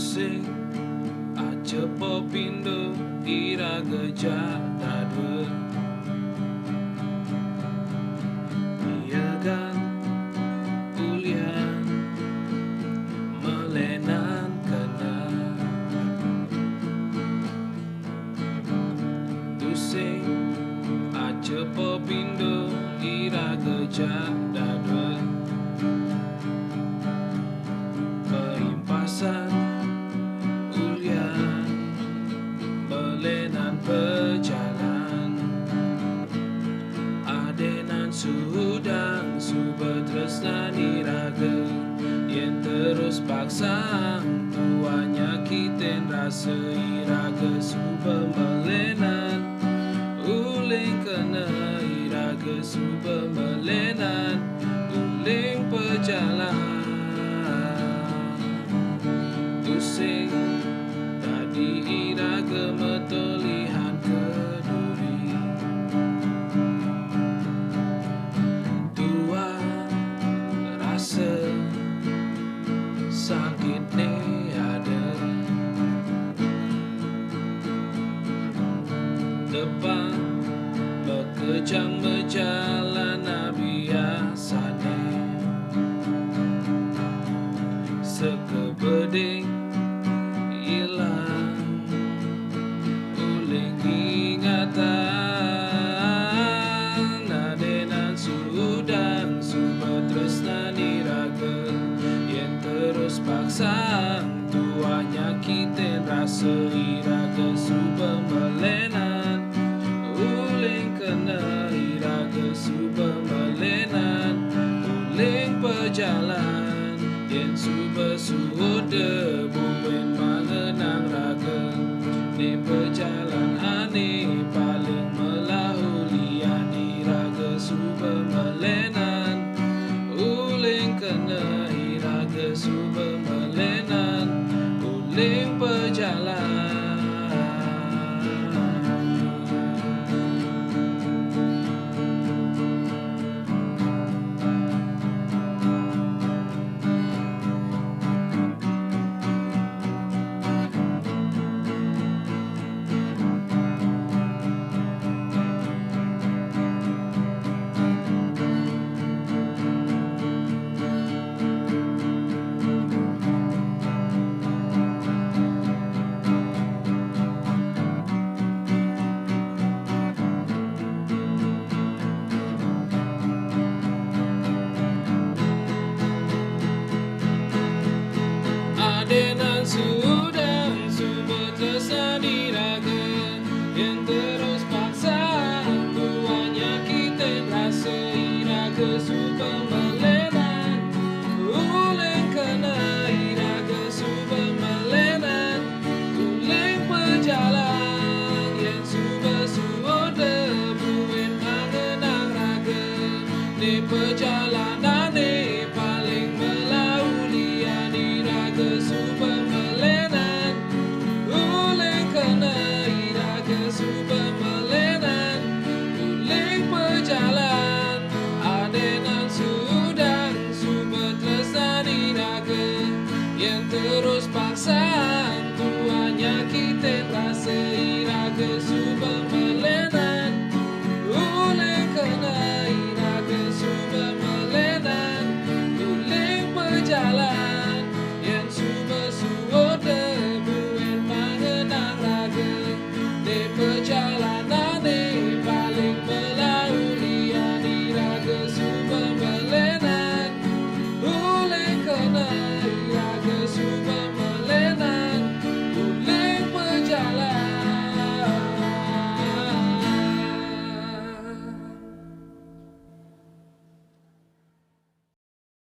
Tusing aja popindo iraga jadadwe Iyagan ulian melenan kena Tusing aja popindo iraga jadadwe Peimpasan ulian melenan pejalan Adenan sudang subetresnani raga Yen terus paksang tuanya kiten rasa iraga suba melenan Uling kena iraga suba melenan Uling pejalan Tusing tadi iraga metolihan keduri Tua rasa sakit ne ada Depan bekejang berjalan biasa ne Sekebeding hilang uling ingatan Adenan sudang subetresnani raga Yen terus paksang tuanya kiten rasa iraga suba melenan Uling kena iraga suba melenan Uling pejalan Yen suba suda buwen mengenang raga Di pejalan ane paling melahulian iraga suba melenan Uling kena iraga suba melenan Uling pejalan Adenan sudang subetresnani raga Yang terus paksa tuanya kiten rasa iraga suba melenan Uling kena iraga suba melenan Uling pejalan yang suba suoda buwen mengenang raga Di perjalanane